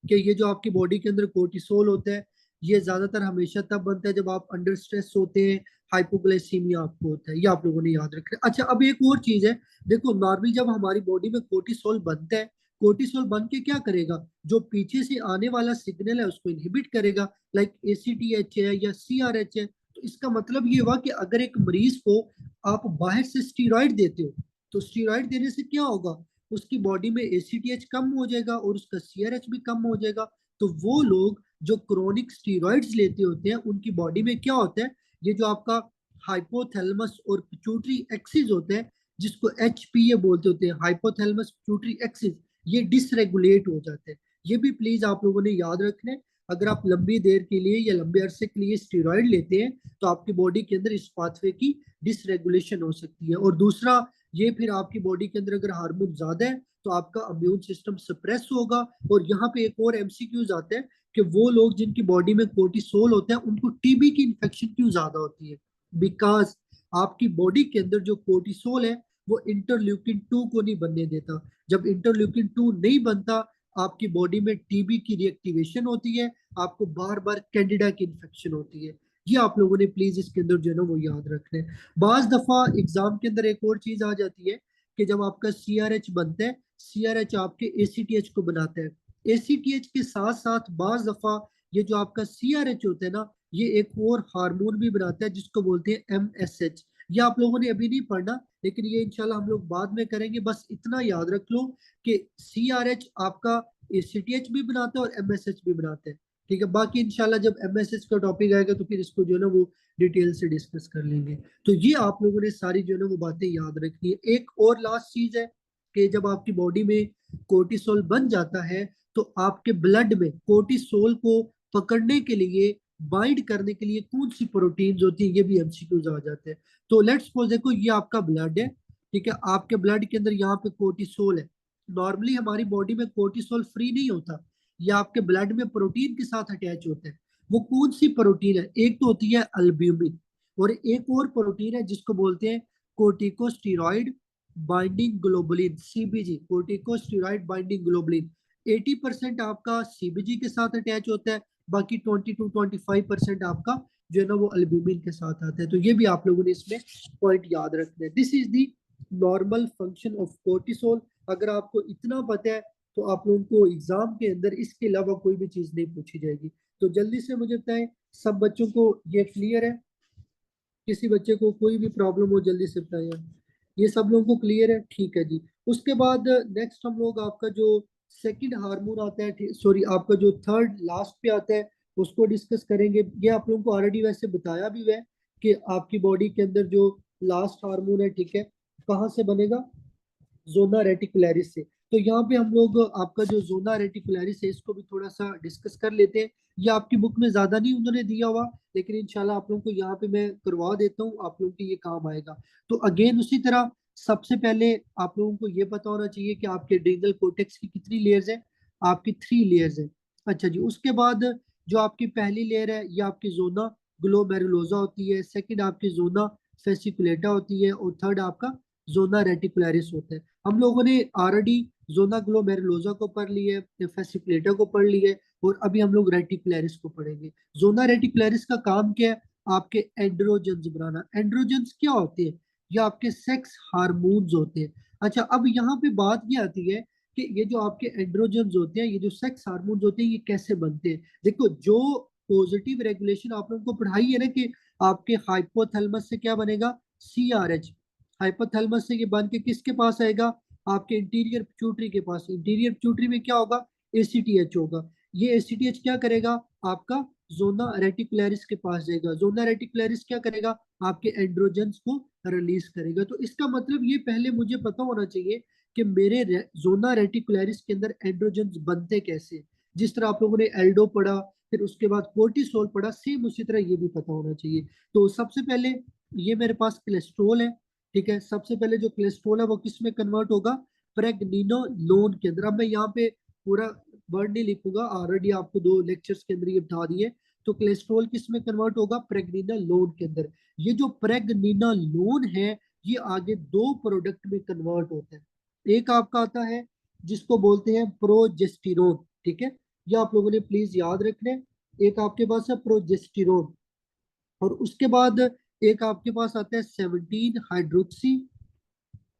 A: कि ये जो आपकी बॉडी के अंदर कोर्टिसोल होता है ये ज्यादातर हमेशा तब बनता है जब आप अंडर स्ट्रेस होते हैं, हाइपोग्लाइसीमिया आपको होता है, ये आप लोगों ने याद रखना है। अच्छा, अब एक और चीज है, देखो नॉर्मली जब हमारी बॉडी में कोर्टिसोल बनता है, कोर्टिसोल बन के क्या करेगा, जो पीछे से आने वाला सिग्नल है उसको इनहिबिट करेगा, लाइक एसीटीएच है या सीआरएच है। तो इसका मतलब ये हुआ कि अगर एक मरीज को आप बाहर से स्टीरॉइड देते हो तो स्टीरॉइड देने से क्या होगा, उसकी बॉडी में एसीटीएच कम हो जाएगा और उसका सीआरएच भी कम हो जाएगा। तो वो लोग जो क्रोनिक स्टीरॉइड्स लेते होते हैं उनकी बॉडी में क्या होता है, ये जो आपका हाइपोथैलेमस और पिट्यूटरी एक्सिस होते हैं, जिसको एचपीए बोलते होते हैं, हाइपोथैलेमस पिट्यूटरी एक्सिस, ये डिसरेगुलेट हो जाते हैं। ये भी प्लीज आप लोगों ने याद रखना है। अगर आप लंबी देर के लिए या लंबे अरसे के लिए स्टीरॉइड लेते हैं तो आपकी बॉडी के अंदर इस पाथवे की डिसरेगुलेशन हो सकती है। और दूसरा, ये फिर आपकी बॉडी के अंदर अगर हार्मोन ज्यादा है तो आपका इम्यून सिस्टम सप्रेस होगा। और यहाँ पे एक और एमसीक्यूज आते हैं कि वो लोग जिनकी बॉडी में कोर्टिसोल होता है उनको टीबी की इन्फेक्शन क्यों ज्यादा होती है, बिकॉज आपकी बॉडी के अंदर जो कोर्टिसोल है वो इंटरल्यूकिन 2 को नहीं बनने देता। जब इंटरल्यूकिन 2 नहीं बनता आपकी बॉडी में टीबी की रिएक्टिवेशन होती है, आपको बार बार कैंडिडा की इन्फेक्शन होती है। ये आप लोगों ने प्लीज इसके अंदर जो है ना वो याद रखना है। बाज दफा एग्जाम के अंदर एक और चीज आ जाती है कि जब आपका सीआरएच बनता है, सीआरएच आपके एसीटीएच को बनाता है, एसीटीएच के साथ साथ बाज दफा ये जो आपका सीआरएच होता है ना ये एक और हार्मोन भी बनाता है जिसको बोलते हैं एमएसएच। ये आप लोगों ने अभी नहीं पढ़ना, लेकिन ये इंशाल्लाह हम लोग बाद में करेंगे। बस इतना याद रख लो कि सीआरएच आपका एसीटीएच भी बनाता है और एमएसएच भी बनाता है, ठीक है। बाकी इंशाल्लाह जब एमएसएच का टॉपिक आएगा तो फिर इसको जो है ना वो डिटेल से डिस्कस कर लेंगे। तो ये आप लोगों ने सारी जो है ना वो बातें याद रखनी है। एक और लास्ट चीज है कि जब आपकी बॉडी में कोर्टिसोल बन जाता है तो आपके ब्लड में कोर्टिसोल को पकड़ने के लिए, बाइंड करने के लिए कौन सी प्रोटीन्स होती है, ये भी एमसीक्यूज आ जाते हैं। तो लेट्स सपोज देखो ये आपका ब्लड है, ठीक है, आपके ब्लड के अंदर यहाँ पे कोर्टिसोल है। नॉर्मली हमारी बॉडी में कोर्टिसोल फ्री नहीं होता, ये आपके ब्लड में प्रोटीन के साथ अटैच होते हैं। वो कौन सी प्रोटीन है, एक तो होती है अल्ब्यूमिन और एक और प्रोटीन है जिसको बोलते हैं corticosteroid binding globulin, CBG, corticosteroid binding globulin. 80% आपका सीबीजी के साथ अटैच होता है, बाकी 20 to 25% आपका जो है ना वो अल्ब्यूमिन के साथ आता है। तो ये भी आप लोगों ने इसमें पॉइंट याद रखना है। This is the normal function of cortisol. अगर आपको इतना पता है तो आप लोगों को एग्जाम के अंदर इसके अलावा कोई भी चीज नहीं पूछी जाएगी। तो जल्दी से मुझे बताएं, सब बच्चों को ये क्लियर है? किसी बच्चे को कोई भी प्रॉब्लम हो जल्दी से बताइए। ये सब लोगों को क्लियर है? ठीक है जी। उसके बाद नेक्स्ट हम लोग आपका जो सेकंड हार्मोन आता है, सॉरी आपका जो थर्ड लास्ट पे आता है, उसको डिस्कस करेंगे। ये आप लोगों को ऑलरेडी वैसे बताया भी हुआ है कि आपकी बॉडी के अंदर जो लास्ट हार्मोन है, ठीक है, कहाँ से बनेगा? जोना रेटिकुलरिस से। तो यहाँ पे हम लोग आपका जो जोना रेटिकुलरिस है इसको भी थोड़ा सा डिस्कस कर लेते हैं। ये आपकी बुक में ज्यादा नहीं उन्होंने दिया हुआ, लेकिन इंशाल्लाह आप लोगों को यहाँ पे मैं करवा देता हूँ, आप लोगों के ये काम आएगा। तो अगेन उसी तरह सबसे पहले आप लोगों को ये पता होना चाहिए कि आपके एड्रिनल कोर्टेक्स की कितनी लेयर्स है? आपकी 3 लेयर्स है। अच्छा जी। उसके बाद जो आपकी पहली लेयर है ये आपकी जोना ग्लोमेरुलोसा होती है, सेकंड आपकी जोना फेसिकुलेटा होती है, और थर्ड आपका जोना रेटिकुलरिस होता है। हम लोगों ने ऑलरेडी जोना ग्लोमेरुलोसा को पढ़ लिया है, फेसिकुलेटा को पढ़ लिया है, और अभी हम लोग रेटिकुलरिस को पढ़ेंगे। जोना रेटिकुलरिस का काम क्या है? आपके एंड्रोजन्स बनाना। एंड्रोजन्स क्या होते हैं? ये आपके सेक्स हार्मोन्स होते हैं। अच्छा, अब यहाँ पे बात ये आती है कि ये जो आपके एंड्रोजन्स होते हैं, ये जो सेक्स हार्मोन्स होते हैं, ये कैसे बनते हैं? देखो, जो पॉजिटिव रेगुलेशन आप लोगों को पढ़ाई है ना कि आपके हाइपोथैलेमस से क्या बनेगा? CRH। हाइपोथैलेमस से ये बन के किसके पास आएगा? आपके इंटीरियर पिट्यूटरी के पास। इंटीरियर पिट्यूटरी में क्या होगा? ACTH होगा। ये ACTH क्या करेगा? आपका जोना रेटिकुलरिस के पास जाएगा। जोना रेटिकुलरिस क्या करेगा? आपके एंड्रोजन्स को रिलीज करेगा। तो इसका मतलब ये पहले मुझे पता होना चाहिए कि मेरे जोना रेटिकुलरिस के अंदर एंड्रोजन्स बनते कैसे। जिस तरह आप लोगों ने एल्डो पढ़ा, फिर उसके बाद कोर्टिसोल पढ़ा, सेम उसी तरह ये भी पता होना चाहिए। तो सबसे पहले ये मेरे पास कोलेस्ट्रॉल है, ठीक है। सबसे पहले जो कोलेस्ट्रॉल है वो किस में कन्वर्ट होगा? प्रेगनीनोलोन के अंदर। अब मैं यहाँ पे पूरा वर्ड नहीं लिखूंगा, ऑलरेडी आपको 2 लेक्चर्स के अंदर ये बता दिए। तो कोलेस्ट्रॉल किस में कन्वर्ट होगा? प्रेगनीनोलोन के अंदर। ये जो प्रेगनीनोलोन है, ये आगे 2 प्रोडक्ट में कन्वर्ट होता है। एक आपका आता है जिसको बोलते हैं प्रोजेस्टिरोन, ठीक है। ये आप लोगों ने प्लीज याद रखना है। एक आपके पास है प्रोजेस्टिरोन, और उसके बाद एक आपके पास आता है 17 हाइड्रोक्सी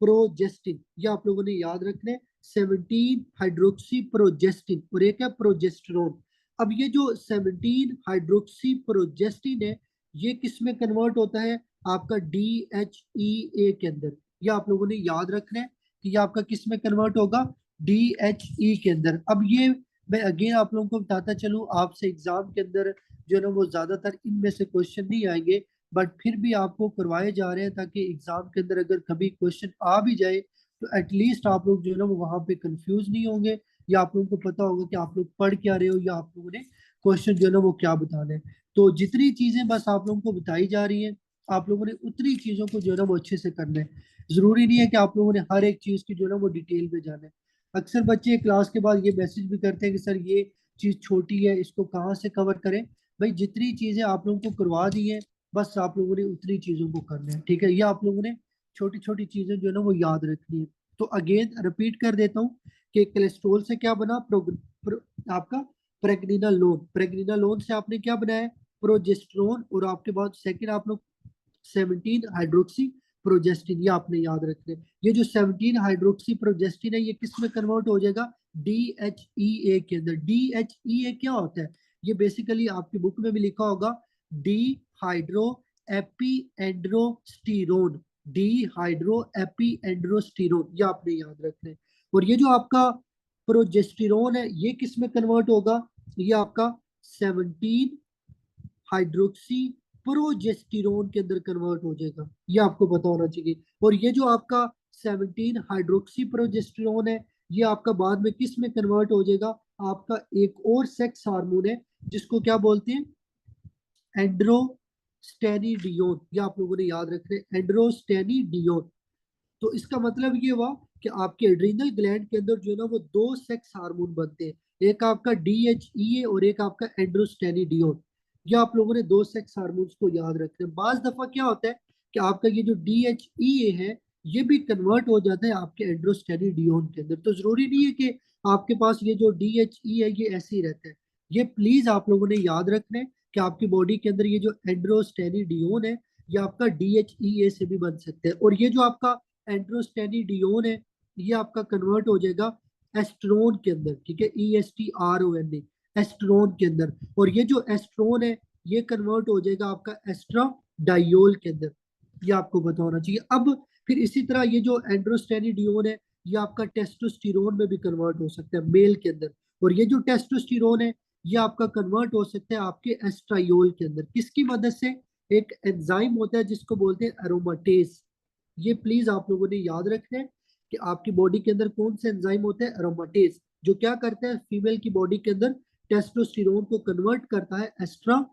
A: प्रोजेस्टिन। ये आप लोगों ने याद रखना है, 17 हाइड्रोक्सी प्रोजेस्टिन, और एक है प्रोजेस्टेरोन। अब ये जो 17 हाइड्रोक्सी प्रोजेस्टिन है, ये किस में कन्वर्ट होता है? आपका DHEA के अंदर। ये आप लोगों ने याद रखना है कि ये आपका किस में कन्वर्ट होगा? DHE के अंदर। अब ये मैं अगेन आप लोगों को बताता चलूं, आपसे एग्जाम के अंदर जो है ना वो ज्यादातर इनमें से क्वेश्चन नहीं आएंगे, बट फिर भी आपको करवाए जा रहे हैं ताकि एग्जाम के अंदर अगर कभी क्वेश्चन आ भी जाए तो एटलीस्ट आप लोग जो है ना वो वहां पे कंफ्यूज नहीं होंगे, या आप लोगों को पता होगा कि आप लोग पढ़ क्या रहे हो, या आप लोगों ने क्वेश्चन जो है ना वो क्या बताना है। तो जितनी चीजें बस आप लोगों को बताई जा रही है, आप लोगों ने उतनी चीजों को जो है ना वो अच्छे से करना है। जरूरी नहीं है कि आप लोगों ने हर एक चीज की जो है ना वो डिटेल में जाना है। अक्सर बच्चे क्लास के बाद ये मैसेज भी करते हैं कि सर ये चीज छोटी है, इसको कहाँ से कवर करें। भाई जितनी चीजें आप लोगों को करवा दी है, बस आप लोगों ने उतनी चीजों को करना है, ठीक है। ये आप लोगों ने छोटी छोटी चीजें जो है ना वो याद रखनी है। तो अगेन रिपीट कर देता हूँ कि कोलेस्ट्रॉल से क्या बना? आपका प्रेग्निनालोन। प्रेग्निनालोन से आपने क्या बनाया? प्रोजेस्टेरोन। और आपके बाद सेकंड आप लोग 17 हाइड्रोक्सी प्रोजेस्टिन। ये आपने याद रखना है। ये जो 17 हाइड्रोक्सी प्रोजेस्टिन है, ये किस में कन्वर्ट हो जाएगा? DHEA के अंदर। DHEA क्या होता है? ये बेसिकली आपकी बुक में भी लिखा होगा, dehydroepiandrosterone. Dehydroepiandrosterone, ये आपने याद रखना है। और ये जो आपका प्रोजेस्टिरोन है, ये किस में कन्वर्ट होगा? ये आपका 17 हाइड्रोक्सी प्रोजेस्टिरोन के अंदर कन्वर्ट हो जाएगा। ये आपको पता होना चाहिए। और ये जो आपका 17 हाइड्रोक्सी प्रोजेस्टिरोन है, ये आपका बाद में किस में कन्वर्ट हो जाएगा? आपका एक और सेक्स हार्मोन है जिसको क्या बोलते हैं? एंड्रोस्टेनिडियोन। ये आप लोगों ने याद रखना है, एंड्रोस्टेनिडियोन। तो इसका मतलब ये हुआ कि आपके एड्रीनल ग्लैंड के अंदर जो है ना वो 2 सेक्स हार्मोन बनते हैं, एक आपका DHEA और एक आपका एंड्रोस्टेनिडियोन। ये आप लोगों ने 2 सेक्स हार्मोन्स को याद रखना है। बाज दफा क्या होता है कि आपका ये जो DHEA है, ये भी कन्वर्ट हो जाता है आपके एंड्रोस्टेनिडियोन के अंदर। तो जरूरी नहीं है कि आपके पास ये जो DHE है ये ऐसे ही रहता है। ये प्लीज आप लोगों ने याद रखना है कि आपकी बॉडी के अंदर ये जो एंड्रोस्टेनिडियोन है, ये आपका DHEA से भी बन सकते हैं। और ये जो आपका एंड्रोस्टेनिडियोन है, ये आपका कन्वर्ट हो जाएगा एस्ट्रोन के अंदर, ठीक है, ESTRON, एस्ट्रोन के अंदर। और ये जो एस्ट्रोन है ये कन्वर्ट हो जाएगा आपका एस्ट्राडायोल के अंदर, ये आपको पता होना चाहिए। अब फिर इसी तरह ये जो एंड्रोस्टेनिडियोन है ये आपका टेस्टोस्टेरोन में भी कन्वर्ट हो सकता है मेल के अंदर। और ये जो टेस्टोस्टेरोन है ये आपका कन्वर्ट हो सकता है आपके एस्ट्रायोल के अंदर, किसकी मदद से? एक एंजाइम होता है जिसको बोलते हैं एरोमाटेज। ये प्लीज आप लोगों ने याद रखना है कि आपकी बॉडी के अंदर कौन से एंजाइम होते हैं, एरोमाटेज, जो क्या करते हैं फीमेल की बॉडी के अंदर टेस्टोस्टेरोन को कन्वर्ट करता है एस्ट्रा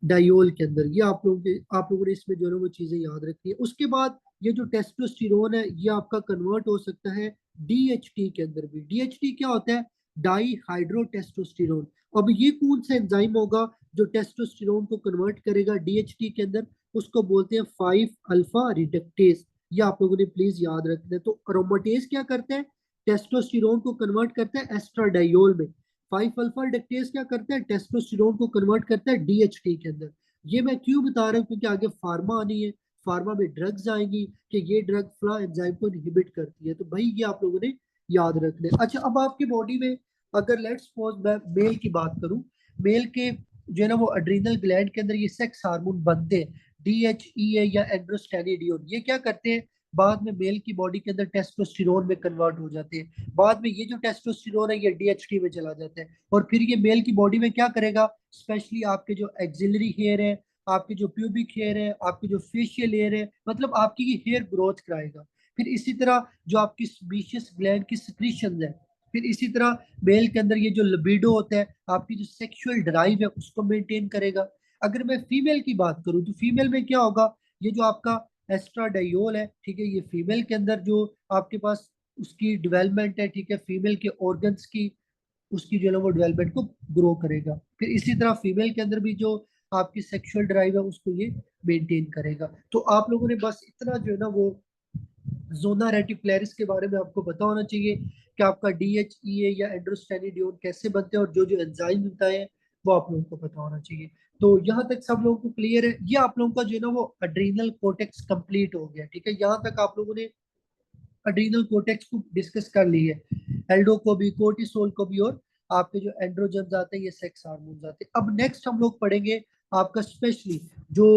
A: डायोल के अंदर। ये आप लोगों ने इसमें जो है वो चीजें याद रखनी है। उसके बाद ये जो टेस्टोस्टेरोन है ये आपका कन्वर्ट हो सकता है DHT के अंदर भी। DHT क्या होता है? Dihydrotestosterone. अब ये कौन सा एंजाइम होगा जो टेस्टोस्टेरोन को कन्वर्ट करेगा DHT के अंदर? उसको बोलते हैं 5 अल्फा रिडक्टेज। ये आप लोगों ने प्लीज याद रखना है। तो अरोमाटेज क्या करते हैं? टेस्टोस्टेरोन को कन्वर्ट करते हैं एस्ट्राडायोल में। 5 अल्फा रिडक्टेज क्या करता है? टेस्टोस्टेरोन को कन्वर्ट करता है DHT के अंदर। ये मैं क्यों बता रहा हूँ? क्योंकि आगे फार्मा आनी है, फार्मा में ड्रग्स आएंगी कि ये ड्रग फला एंजाइम को इनहिबिट करती है। तो भाई ये आप लोगों ने याद रखना है। अच्छा, अब आपकी बॉडी में अगर लेट्स सपोज मैं मेल की बात करूं, मेल के जो है ना वो एड्रीनल ग्लैंड के अंदर ये सेक्स हार्मोन बनते हैं, DHEA या एंड्रोस्टेनिडियोन। ये क्या करते हैं? बाद में मेल की बॉडी के अंदर टेस्टोस्टेरोन में कन्वर्ट हो जाते हैं। बाद में ये जो टेस्टोस्टेरोन है ये DHT में चला जाता है। और फिर ये मेल की बॉडी में क्या करेगा? स्पेशली आपके जो एक्सिलरी हेयर है, आपके जो प्यूबिक हेयर है, आपके जो फेशियल हेयर है, मतलब आपकी ये हेयर ग्रोथ कराएगा। फिर इसी तरह जो आपकी स्पीशियस ग्लैंड की सिक्रीशंस है, फिर इसी तरह मेल के अंदर ये जो लिबिडो होता है, आपकी जो सेक्सुअल ड्राइव है उसको मेंटेन करेगा। अगर मैं फीमेल की बात करूं तो फीमेल में क्या होगा? ये जो आपका एस्ट्राडायोल है, ठीक है, ये फीमेल के अंदर जो आपके पास उसकी डेवलपमेंट है, ठीक है, फीमेल के ऑर्गन्स की उसकी जो है ना वो डेवलपमेंट को ग्रो करेगा। फिर इसी तरह फीमेल के अंदर भी जो आपकी सेक्सुअल ड्राइव है उसको ये मेंटेन करेगा। तो आप लोगों ने बस इतना जो है ना वो जोना रेटिकुलरिस के बारे में आपको पता होना चाहिए कि आपका DHEA या एंड्रोस्टेनिडियोन कैसे बनते हैं और जो जो एंजाइम बताए हैं वो आप लोगों को पता होना चाहिए। तो यहाँ तक सब लोगों को क्लियर है? ये आप लोगों का जो है ना वो अड्रीनल कोर्टेक्स कंप्लीट हो गया, ठीक है। यहाँ तक आप लोगों ने अड्रीनल कोर्टेक्स को डिस्कस कर ली है, एल्डो को भी, कोर्टिसोल को भी, और आपके जो एंड्रोजन आते हैं ये सेक्स हार्मोन्स आते हैं। अब नेक्स्ट हम लोग पढ़ेंगे आपका स्पेशली जो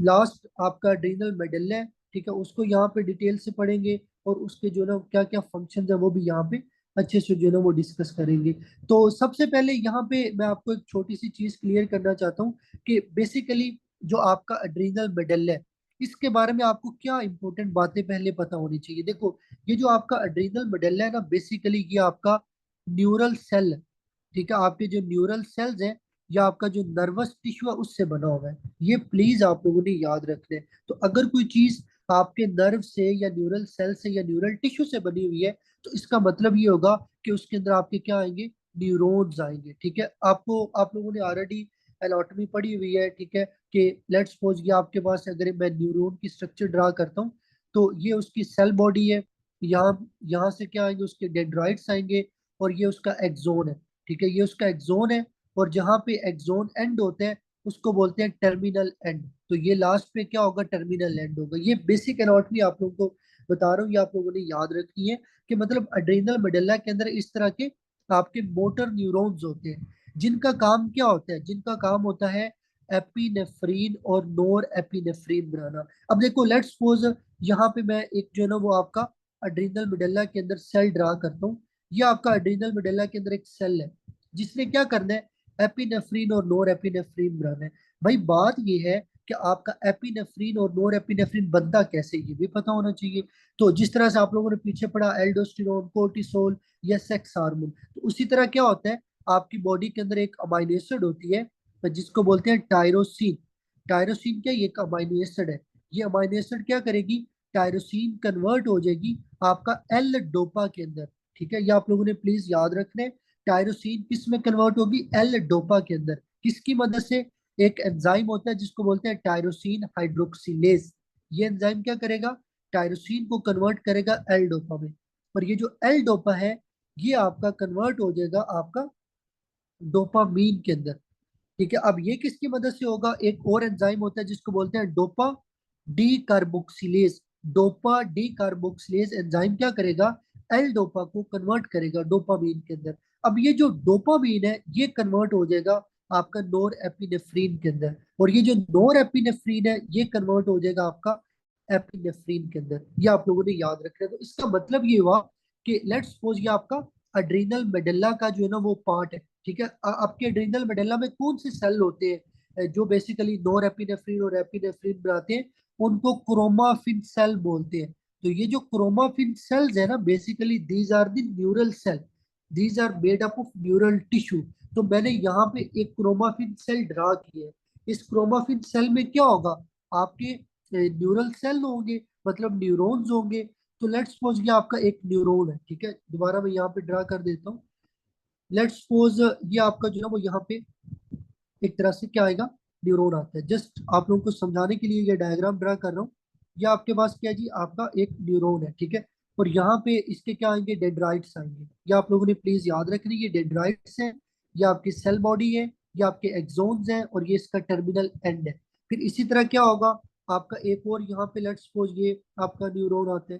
A: लास्ट आपका एड्रीनल मेडल है, ठीक है, उसको यहाँ पे डिटेल से पढ़ेंगे और उसके जो ना क्या क्या फंक्शन है वो भी यहाँ पे अच्छे से जो है ना वो डिस्कस करेंगे। तो सबसे पहले यहाँ पे मैं आपको एक छोटी सी चीज क्लियर करना चाहता हूँ कि बेसिकली जो आपका एड्रीनल मेडल है इसके बारे में आपको क्या इंपॉर्टेंट बातें पहले पता होनी चाहिए। देखो, ये जो आपका एड्रीनल मेडल्ला है ना, बेसिकली ये आपका न्यूरल सेल है, ठीक है। आपके जो न्यूरल सेल्स हैं या आपका जो नर्वस टिश्यू है उससे बना हुआ है। ये प्लीज आप लोगों ने याद रखना है। तो अगर कोई चीज आपके नर्व से या न्यूरल सेल से या न्यूरल टिश्यू से बनी हुई है तो इसका मतलब ये होगा कि उसके अंदर आपके क्या आएंगे? न्यूरॉन्स आएंगे, ठीक है। आपको आप लोगों ने ऑलरेडी एनाटॉमी पढ़ी हुई है, ठीक है, कि लेट्स सपोज ये आपके पास अगर मैं न्यूरॉन की स्ट्रक्चर ड्रा करता हूँ तो ये उसकी सेल बॉडी है। यहाँ यहाँ से क्या आएंगे? उसके डेंड्राइट्स आएंगे। और ये उसका एक्सोन है, ठीक है, ये उसका एक्सोन है। और जहाँ पे एक्सोन एंड होते हैं उसको बोलते हैं टर्मिनल एंड। तो ये लास्ट पे क्या होगा? टर्मिनल एंड होगा। ये बेसिक एनाटॉमी आप लोगों को बता रहा हूँ, ये आप लोगों ने याद रखनी है कि मतलब एड्रेनल मेडुल्ला के अंदर इस तरह के आपके मोटर न्यूरॉन्स होते हैं जिनका काम क्या होता है? जिनका काम होता है एपिनेफ्रीन और नोर एपिनेफ्रीन बनाना। अब देखो लेट्स सपोज यहाँ पे मैं एक जो है ना वो आपका एड्रीनल मेडुल्ला के अंदर सेल ड्रा करता हूँ। ये आपका एड्रीनल मेडुल्ला के अंदर एक सेल है जिसने क्या करना है? एपिनेफ्रीन और नोर एपिनेफ्रीन बनाना है। भाई बात ये है कि आपका एपिनेफ्रीन और नोर एपिनेफ्रीन बनता कैसे, ये भी पता होना चाहिए। तो जिस तरह से आप लोगों ने पीछे पढ़ा एल्डोस्टेरोन, कोर्टिसोल या सेक्स हार्मोन, तो उसी तरह क्या होता है? आपकी बॉडी के अंदर एक अमाइनो एसिड होती है जिसको बोलते हैं टायरोसिन। टायरोसिन क्या? ये एक अमाइनो एसिड है। ये अमाइनो एसिड क्या करेगी? टायरोसिन कन्वर्ट हो जाएगी आपका एल डोपा के अंदर, ठीक है। ये आप लोगों ने प्लीज याद रखना है। टायरोसिन किस में कन्वर्ट होगी? एल डोपा के अंदर। किसकी मदद से? एक एंजाइम होता है जिसको बोलते हैं टायरोसिन हाइड्रोक्सिलेज। ये एंजाइम क्या करेगा? टायरोसिन को कन्वर्ट करेगा एल डोपा में। और ये जो एल डोपा है ये आपका कन्वर्ट हो जाएगा आपका डोपामीन के अंदर, ठीक है। अब ये किसकी मदद से होगा? एक और एंजाइम होता है जिसको बोलते हैं dopa D carboxylase. Dopa D carboxylase enzyme क्या करेगा, एल डोपा को कन्वर्ट करेगा डोपामीन के अंदर। अब ये जो डोपामीन है ये कन्वर्ट हो जाएगा आपका नोर एपिनेफ्रीन के अंदर, और ये जो नोर एपिनेफ्रीन है ये कन्वर्ट हो जाएगा आपका एपिनेफ्रीन के अंदर। ये आप लोगों ने याद रखना है। तो इसका मतलब ये हुआ कि लेट्स सपोज ये आपका अड्रीनल मेडल्ला का जो है ना वो पार्ट है, ठीक है। आपके एड्रीनल मेडल्ला में कौन से सेल होते हैं जो बेसिकली नोर एपिनेफ्रीन और एपिनेफ्रीन बनाते हैं, उनको क्रोमाफिन सेल बोलते हैं। तो ये जो क्रोमाफिन सेल्स है ना, basically these are the neural cell, these are made up of neural tissue. तो मैंने यहाँ पे एक क्रोमाफिन सेल ड्रा किया है। इस क्रोमाफिन सेल में क्या होगा, आपके न्यूरल सेल होंगे, मतलब न्यूरॉन्स होंगे। तो लेट्स सपोज ये आपका एक न्यूरॉन है, ठीक है। दोबारा मैं यहाँ पे ड्रा कर देता हूँ। लेट्स सपोज ये आपका जो है वो यहाँ पे एक तरह से क्या आएगा, न्यूरॉन आता है। जस्ट आप लोगों को समझाने के लिए ये डायग्राम ड्रा कर रहा हूँ। ये आपके पास क्या है जी, आपका एक न्यूरॉन है, ठीक है। और यहाँ पे इसके क्या आएंगे, डेंड्राइट्स आएंगे। ये आप लोगों ने प्लीज याद रखनी, ये डेंड्राइट्स है, ये आपकी सेल बॉडी है, ये आपके एक्सोन्स हैं, और ये इसका टर्मिनल एंड है। फिर इसी तरह क्या होगा, आपका एक और यहाँ पे लेट्स सपोज ये आपका न्यूरॉन आता है,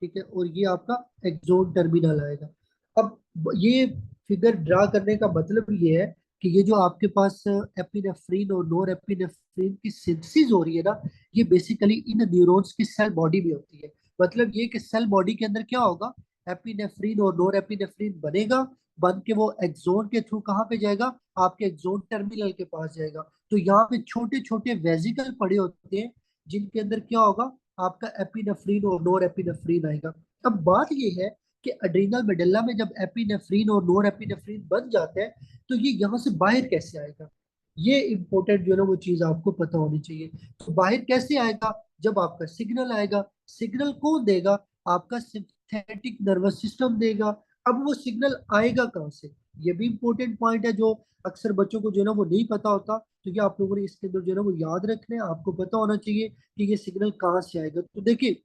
A: ठीक है, और ये आपका एक्सोन टर्मिनल आएगा। अब ये फिगर ड्रा करने का मतलब ये है कि ये जो आपके पास एपिनेफ्रीन और नोर एपिनेफ्रीन की सिंथेसिस हो रही है ना, ये बेसिकली इन न्यूरॉन्स की सेल बॉडी में होती है। मतलब ये कि सेल बॉडी के अंदर क्या होगा, एपिनेफ्रीन और नोर एपिनेफ्रीन बनेगा, बन के वो एक्सोन के थ्रू कहाँ पे जाएगा, आपके एक्सोन टर्मिनल के पास जाएगा। तो यहाँ पे छोटे छोटे वेजिकल पड़े होते हैं जिनके अंदर क्या होगा, आपका एपिनेफ्रीन और नोर एपिनेफ्रीन आएगा। अब बात ये है कि एड्रीनल मेडुल्ला में जब एपिनेफ्रीन और नोर एपिनेफ्रीन बन जाते हैं, तो ये यहाँ से बाहर कैसे आएगा, ये इंपॉर्टेंट जो है ना वो चीज आपको पता होनी चाहिए। तो बाहर कैसे आएगा, जब आपका सिग्नल आएगा। सिग्नल कौन देगा, आपका सिंथेटिक नर्वस सिस्टम देगा। अब वो सिग्नल आएगा कहाँ से, ये भी इंपॉर्टेंट पॉइंट है जो अक्सर बच्चों को जो है ना वो नहीं पता होता। तो ये आप लोगों ने इसके अंदर जो है ना वो याद रखना है, आपको पता होना चाहिए कि ये सिग्नल कहाँ से आएगा। तो देखिए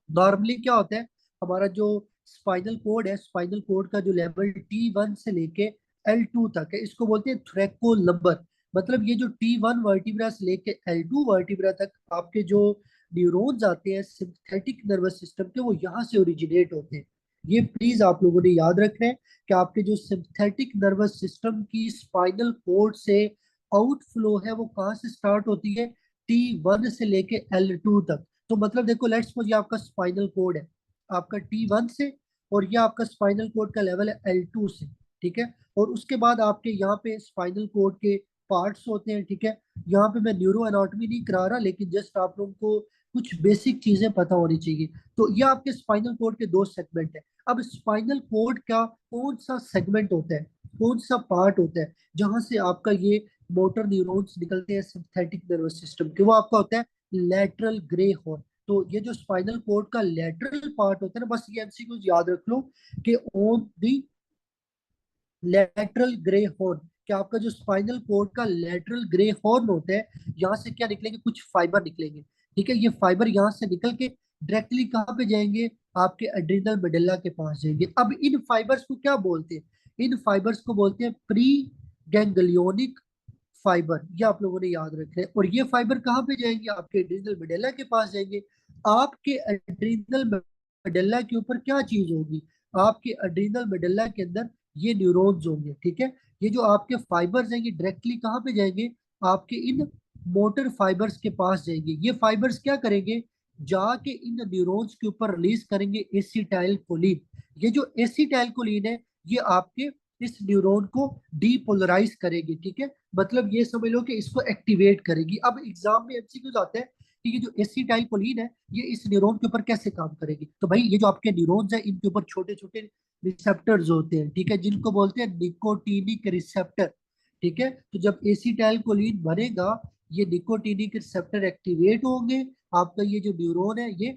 A: नॉर्मली क्या होता है, हमारा जो स्पाइनल कोड है, स्पाइनल कोड का जो लेवल T1 से लेके L2 तक है, इसको बोलते हैं थ्रेकोलम्बर। मतलब ये जो T1 वर्टिब्रा से लेके L2 वर्टिब्रा तक आपके जो न्यूरॉन्स आते हैं सिंथेटिक नर्वस सिस्टम के, वो यहाँ से ओरिजिनेट होते हैं। ये प्लीज आप लोगों ने याद रखना है कि आपके जो सिंथेटिक नर्वस सिस्टम की स्पाइनल कोड से आउटफ्लो है वो कहाँ से स्टार्ट होती है, T1 से लेके L2 तक। तो मतलब देखो लेट्स सपोज ये आपका स्पाइनल कोड है आपका T1 से, और ये आपका स्पाइनल कोड का लेवल है L2 से, ठीक है। और उसके बाद आपके यहाँ पे स्पाइनल कोड के पार्ट्स होते हैं, ठीक है। यहाँ पे मैं न्यूरो एनाटॉमी नहीं करा रहा, लेकिन जस्ट आप लोगों को कुछ बेसिक चीजें पता होनी चाहिए। तो ये आपके स्पाइनल कोड के दो सेगमेंट है। अब स्पाइनल कोड का कौन सा सेगमेंट होता है, कौन सा पार्ट होता है जहां से आपका ये मोटर न्यूरॉन्स निकलते हैं सिंथेटिक नर्वस सिस्टम के, वो आपका होता है लेटरल ग्रे हॉर्न। तो ये जो स्पाइनल कोड का लेटरल पार्ट होता है ना, बस ये एमसीक्यू याद रख लो कि on the lateral grey horn, कि आपका जो स्पाइनल कोड का लेटरल ग्रे हॉर्न होता है, यहाँ से क्या निकलेंगे, कुछ फाइबर निकलेंगे, ठीक है। ये फाइबर यहाँ से निकल के डायरेक्टली कहाँ पे जाएंगे, आपके एड्रिनल मेडुल्ला के पास जाएंगे। अब इन फाइबर्स को क्या बोलते हैं, इन फाइबर्स को बोलते हैं प्री गैंग्लियोनिक फाइबर। ये आप लोगों ने याद रखना है। और ये फाइबर कहाँ पे जाएंगे, आपके एड्रिनल मेडुल्ला के पास जाएंगे। आपके एड्रिनल मेडुल्ला के ऊपर क्या चीज होगी, आपके एड्रिनल मेडुल्ला के अंदर ये न्यूरॉन्स होंगे, ठीक है। ये जो आपके फाइबर्स हैं ये डायरेक्टली कहाँ पे जाएंगे, आपके इन मोटर फाइबर्स के पास जाएंगे। ये फाइबर्स क्या करेंगे, जाके इन न्यूरॉन्स के ऊपर रिलीज करेंगे एसिटाइल कोलिन। ये जो एसिटाइल कोलिन है ये आपके इस न्यूरॉन को डीपोलराइज करेगी, ठीक है। मतलब ये समझ लो कि इसको एक्टिवेट करेगी। अब एग्जाम में एमसीक्यूज आता है कि ये जो एसिटाइल कोलिन है ये इस न्यूरॉन के ऊपर कैसे काम करेगी। तो भाई ये जो आपके न्यूरॉन्स है इनके ऊपर छोटे छोटे रिसेप्टर्स होते हैं, ठीक है, जिनको बोलते हैं निकोटीनिक रिसेप्टर, ठीक है। तो जब एसिटाइल कोलिन बनेगा, ये निकोटीनिक रिसेप्टर एक्टिवेट होंगे, आपका ये जो न्यूरॉन है ये,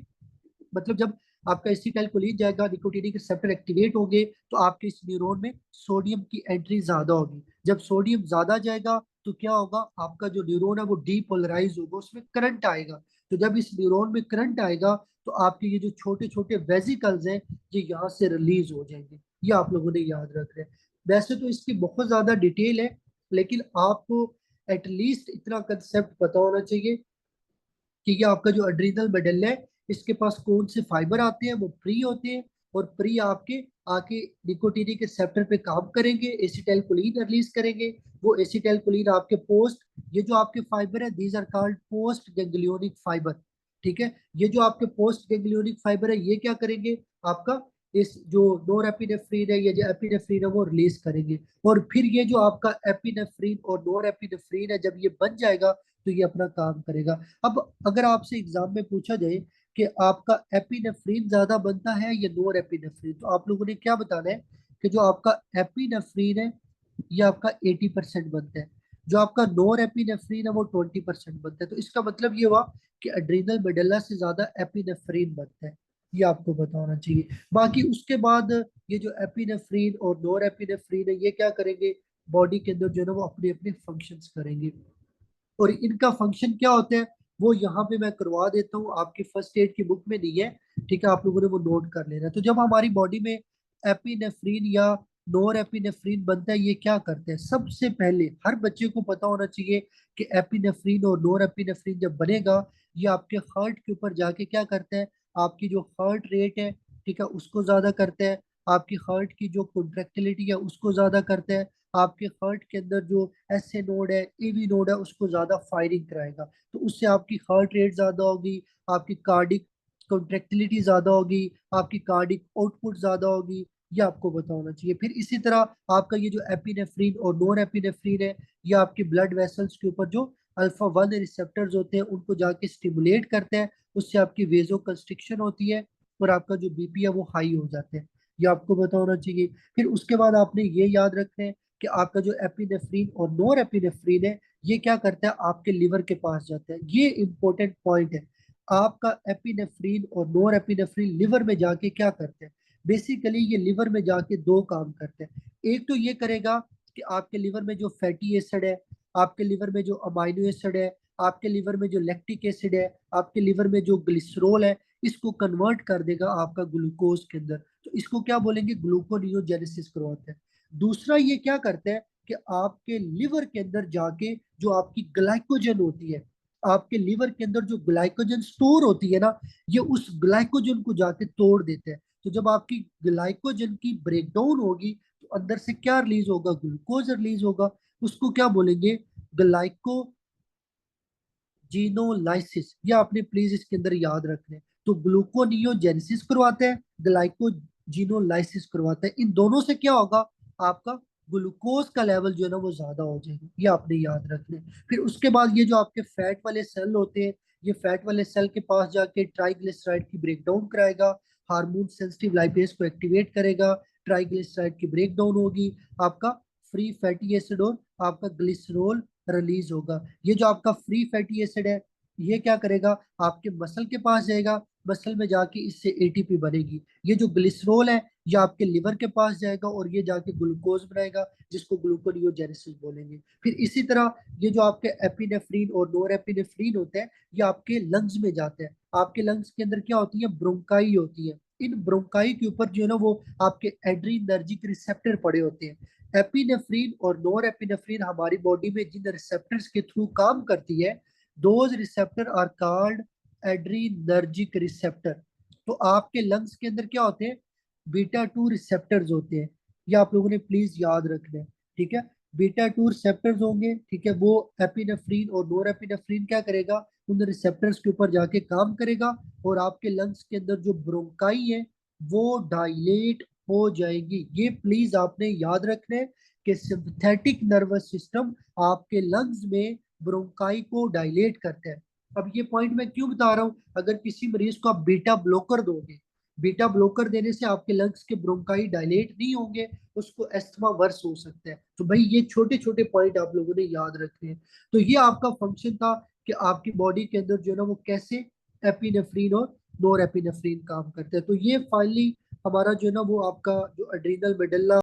A: मतलब जब आपका एसिटाइल कोलिन जाएगा, निकोटीनिक रिसेप्टर एक्टिवेट होंगे, तो आपके इस न्यूरॉन में सोडियम की एंट्री ज्यादा होगी। जब सोडियम ज्यादा जाएगा तो क्या होगा, आपका जो न्यूरॉन है वो डीपोलराइज होगा, उसमें करंट आएगा। तो जब इस न्यूरॉन में करंट आएगा तो आपके ये जो छोटे छोटे वेसिकल्स हैं ये यहाँ से रिलीज हो जाएंगे। ये आप लोगों ने याद रखना है। वैसे तो इसकी बहुत ज्यादा डिटेल है, लेकिन आपको एटलीस्ट इतना कंसेप्ट पता होना चाहिए कि ये आपका जो एड्रिनल मेडल है इसके पास कौन से फाइबर आते हैं, वो प्री होते हैं, और प्री आपके आके निकोटीनिक रिसेप्टर पे काम करेंगे, एसिटाइल कोलिन रिलीज करेंगे। वो एसिटाइल कोलिन आपके पोस्ट, ये जो आपके फाइबर है these are called post ganglionic fibre. ठीक है, ये जो आपके पोस्ट गैंग्लियोनिक फाइबर है ये क्या करेंगे, आपका इस जो नोरेपिनेफ्रिन है, ये जो एपिनेफ्रिन है वो रिलीज करेंगे। और फिर ये जो आपका एपिनेफ्रिन और नोरेपिनेफ्रिन है जब ये बन जाएगा तो ये अपना काम करेगा। अब अगर आपसे एग्जाम में पूछा जाए कि आपका एपिनेफ्रिन ज्यादा बनता है या नोरेपिनेफ्रिन, तो आप लोगों ने क्या बताना है कि जो आपका एपिनेफ्रिन है ये आपका 80% बनता है, जो आपका नोरेपिनेफ्रिन है वो 20% बनता है। तो इसका मतलब ये हुआ कि एड्रीनल मेडुला से ज्यादा एपिनेफ्रिन बनता है, ये आपको बताना चाहिए। बाकी उसके बाद ये जो एपिनेफ्रिन और नोरेपिनेफ्रिन है ये क्या करेंगे, बॉडी के अंदर जो है ना वो अपने अपने फंक्शंस करेंगे। और इनका फंक्शन क्या होता है वो यहाँ पे मैं करवा देता हूँ, आपकी फर्स्ट एड की बुक में नहीं है। ठीक है, आप लोगों ने वो नोट कर लेना है। तो जब हमारी बॉडी में एपिनेफ्रिन या नोर एपिनेफ्रिन बनता है ये क्या करते हैं, सबसे पहले हर बच्चे को पता होना चाहिए कि एपिनेफ्रिन और नोर एपिनेफ्रिन जब बनेगा ये आपके हार्ट के ऊपर जाके क्या करता है, आपकी जो हार्ट रेट है, ठीक है, उसको ज्यादा करता है, आपकी हार्ट की जो कॉन्ट्रेक्टिलिटी है उसको ज्यादा करता है, आपके हार्ट के अंदर जो एस ए नोड है, ए बी नोड है, उसको ज्यादा फायरिंग कराएगा। तो उससे आपकी हार्ट रेट ज्यादा होगी, आपकी कार्डिक कॉन्ट्रेक्टिलिटी ज्यादा होगी, आपकी कार्डिक आउटपुट ज्यादा होगी, ये आपको पता होना चाहिए। फिर इसी तरह आपका ये जो एपिनेफ्रिन और नॉन एपिनेफ्रिन है ये आपके ब्लड वेसल्स के ऊपर जो अल्फा 1 रिसेप्टर्स होते हैं उनको जाके स्टिमुलेट करते हैं, उससे आपकी वेजो कंस्ट्रिक्शन होती है और आपका जो बीपी है वो हाई हो जाता है, ये आपको पता होना चाहिए। फिर उसके बाद आपने ये याद रखना है कि आपका जो एपिनेफ्रिन और नोर एपिनेफ्रिन है ये क्या करता है, आपके लिवर के पास जाता है। ये इंपॉर्टेंट पॉइंट है, आपका एपिनेफ्रिन और नोर एपिनेफ्रिन लिवर में जाके क्या करते हैं, बेसिकली ये लिवर में जाके दो काम करते हैं। एक तो ये करेगा कि आपके लिवर में जो फैटी एसिड है, आपके लिवर में जो अमाइनो एसिड है, आपके लिवर में जो लैक्टिक एसिड है, आपके लिवर में जो ग्लिसरॉल है, इसको कन्वर्ट कर देगा आपका ग्लूकोज के अंदर। तो इसको क्या बोलेंगे, ग्लूकोनियोजेनेसिस करवाते हैं। दूसरा ये क्या करता है कि आपके लिवर के अंदर जाके जो आपकी ग्लाइकोजन होती है, आपके लिवर के अंदर जो ग्लाइकोजन स्टोर होती है ना, ये उस ग्लाइकोजन को जाके तोड़ देते हैं। तो जब आपकी ग्लाइकोजन की ब्रेकडाउन होगी तो अंदर से क्या रिलीज होगा, ग्लूकोज रिलीज होगा। उसको क्या बोलेंगे, ग्लाइको जीनोलाइसिस। ये आपने प्लीज इसके अंदर याद रखना है। तो ग्लूकोनियोजेनेसिस करवाते हैं, ग्लाइकोजीनोलाइसिस करवाते हैं। इन दोनों से क्या होगा, आपका ग्लूकोज का लेवल जो है ना वो ज्यादा हो जाएगा, ये आपने याद रखना है। फिर उसके बाद ये जो आपके फैट वाले सेल होते हैं, ये फैट वाले सेल के पास जाके ट्राइग्लिसराइड की ब्रेकडाउन कराएगा, हार्मोन सेंसिटिव लाइपेज को एक्टिवेट करेगा, ट्राइग्लिसराइड की ब्रेकडाउन होगी, आपका फ्री फैटी एसिड और आपका ग्लिसरॉल रिलीज होगा। ये जो आपका फ्री फैटी एसिड है ये क्या करेगा, आपके मसल के पास जाएगा, मसल में जाके इससे एटीपी बनेगी। ये जो ग्लिसरॉल है ये आपके लिवर के पास जाएगा और ये जाके ग्लूकोज बनाएगा जिसको ग्लूकोनियोजेनेसिस बोलेंगे। फिर इसी तरह ये जो आपके एपिनेफ्रिन और नोर एपिनेफ्रिन होते हैं ये आपके लंग्स में जाते हैं। आपके लंग्स के अंदर क्या होती है, ब्रोंकाई होती है। इन ब्रोंकाई के ऊपर जो है ना वो आपके एड्रीनर्जिक रिसेप्टर पड़े होते हैं। एपिनेफ्रिन और नोर एपिनेफ्रिन हमारी बॉडी में जिन रिसेप्टर्स के थ्रू काम करती है, those receptor are called adrenergic receptor. तो आपके लंग्स के अंदर क्या होते हैं, बीटा 2 रिसेप्टर्स होते हैं, ये आप लोगों ने प्लीज याद रखना है। ठीक है, बीटा 2 रिसेप्टर्स होंगे, ठीक है, वो एपिनेफ्रिन और नोर एपिनेफ्रिन क्या करेगा, उन रिसेप्टर्स के ऊपर जाके काम करेगा और आपके लंग्स के अंदर जो ब्रोंकाई है वो डायलेट हो जाएगी। ये प्लीज आपने याद रखना है कि सिंपैथेटिक नर्वस सिस्टम आपके लंग्स में ब्रोंकाई को डायलेट करता है। अब ये पॉइंट मैं क्यों बता रहा हूँ, अगर किसी मरीज को आप बीटा ब्लॉकर दोगे, बीटा ब्लॉकर देने से आपके लंग्स के ब्रोंकाई डायलेट नहीं होंगे, उसको अस्थमा वर्स हो सकता है। तो भाई ये छोटे छोटे पॉइंट आप लोगों ने याद रखने हैं। तो ये आपका फंक्शन था कि आपकी बॉडी के अंदर जो है ना वो कैसे एपिनेफ्रिन और नोर एपिनेफ्रिन काम करते हैं। तो ये फाइनली हमारा जो है ना वो आपका जो एड्रीनल मेडुला